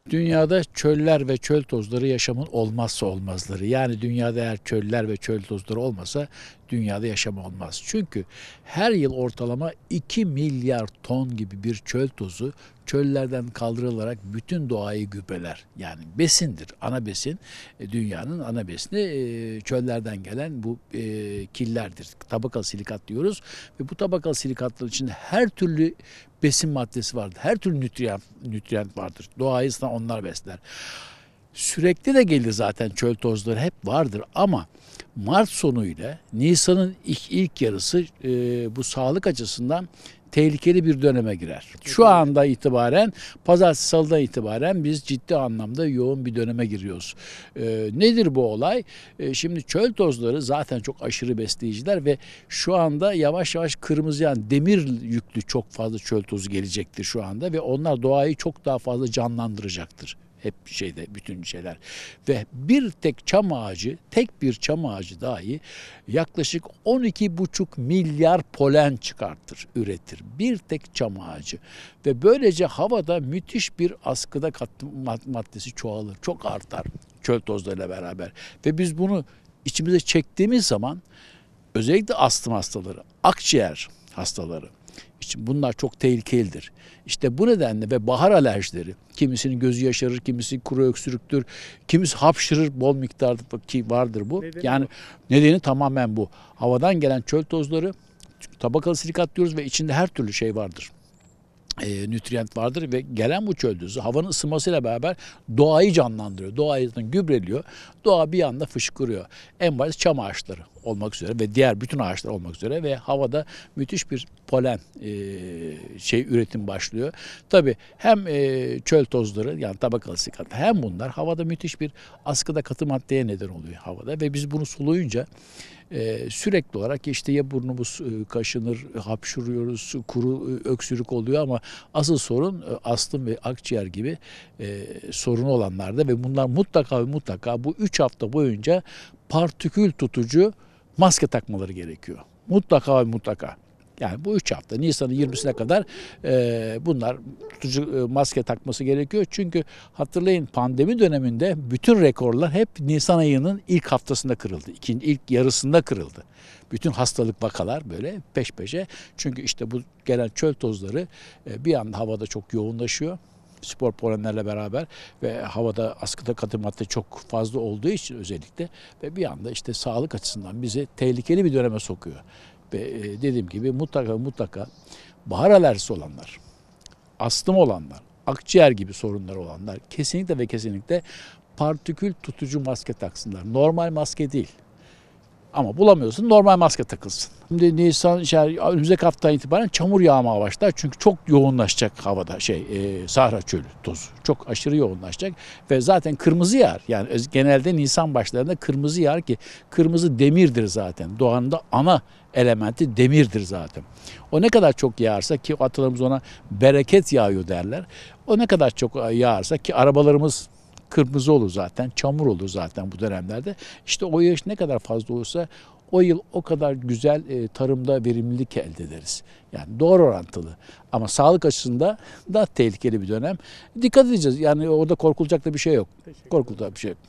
Dünyada çöller ve çöl tozları yaşamın olmazsa olmazları. Yani dünyada eğer çöller ve çöl tozları olmasa dünyada yaşam olmaz. Çünkü her yıl ortalama 2 milyar ton gibi bir çöl tozu çöllerden kaldırılarak bütün doğayı gübreler. Yani besindir, ana besin, dünyanın ana besini çöllerden gelen bu killerdir. Tabakalı silikat diyoruz ve bu tabakalı silikatlar içinde her türlü besin maddesi vardır. Her türlü nütriyent vardır. Doğayı onlar besler. Sürekli de gelir zaten çöl tozları hep vardır ama Mart sonu ile Nisan'ın ilk yarısı bu sağlık açısından tehlikeli bir döneme girer. Şu anda itibaren, pazartesi salıdan itibaren biz ciddi anlamda yoğun bir döneme giriyoruz. Nedir bu olay? Şimdi çöl tozları zaten çok aşırı besleyiciler ve şu anda yavaş yavaş kırmızıyan demir yüklü çok fazla çöl tozu gelecektir şu anda ve onlar doğayı çok daha fazla canlandıracaktır. Hep bütün şeyler. Ve tek bir çam ağacı dahi yaklaşık 12,5 milyar polen üretir. Bir tek çam ağacı. Ve böylece havada müthiş bir askıda katkı maddesi çoğalır. Çok artar çöl tozlarıyla beraber. Ve biz bunu içimize çektiğimiz zaman özellikle astım hastaları, akciğer hastaları, bunlar çok tehlikelidir. İşte bu nedenle ve bahar alerjileri, kimisinin gözü yaşarır, kimisi kuru öksürüktür, kimisi hapşırır, bol miktarda ki vardır bu. Nedeni tamamen bu. Havadan gelen çöl tozları, tabakalı silikat diyoruz ve içinde her türlü şey vardır. Nütriyent vardır ve gelen bu çöl tozu havanın ısınmasıyla beraber doğayı canlandırıyor. Doğayı gübreliyor. Doğa bir anda fışkırıyor. En başta çam ağaçları olmak üzere ve diğer bütün ağaçlar olmak üzere ve havada müthiş bir polen üretim başlıyor. Tabii hem çöl tozları yani tabakalı silikat hem bunlar havada müthiş bir askıda katı maddeye neden oluyor havada ve biz bunu soluyunca sürekli olarak işte ya burnumuz kaşınır, hapşuruyoruz, kuru öksürük oluyor ama asıl sorun astım ve akciğer gibi sorunu olanlarda ve bunlar mutlaka bu 3 hafta boyunca partikül tutucu maske takmaları gerekiyor. Mutlaka. Yani bu 3 hafta Nisan'ın 20'sine kadar bunlar tutucu maske takması gerekiyor. Çünkü hatırlayın pandemi döneminde bütün rekorlar hep Nisan ayının ilk haftasında kırıldı. İlk yarısında kırıldı. Bütün hastalık vakalar böyle peş peşe. Çünkü işte bu gelen çöl tozları bir anda havada çok yoğunlaşıyor. Spor polenlerle beraber ve havada askıda katı madde çok fazla olduğu için özellikle ve bir anda işte sağlık açısından bizi tehlikeli bir döneme sokuyor. Ve dediğim gibi mutlaka bahar alerjisi olanlar, astım olanlar, akciğer gibi sorunları olanlar kesinlikle partikül tutucu maske taksınlar. Normal maske değil. Ama bulamıyorsun normal maske takılsın. Şimdi önümüzdeki haftadan itibaren çamur yağmaya başlar. Çünkü çok yoğunlaşacak havada Sahra çölü tozu. Çok aşırı yoğunlaşacak ve zaten kırmızı yağar. Yani genelde Nisan başlarında kırmızı yağar ki kırmızı demirdir zaten. Doğanın da ana elementi demirdir zaten. O ne kadar çok yağarsa ki atalarımız ona bereket yağıyor derler. O ne kadar çok yağarsa ki arabalarımız kırmızı olur zaten, çamur olur zaten bu dönemlerde. İşte o yağış ne kadar fazla olursa o yıl o kadar güzel tarımda verimlilik elde ederiz. Yani doğru orantılı. Ama sağlık açısından da tehlikeli bir dönem. Dikkat edeceğiz. Yani orada korkulacak da bir şey yok. Korkulacak bir şey yok.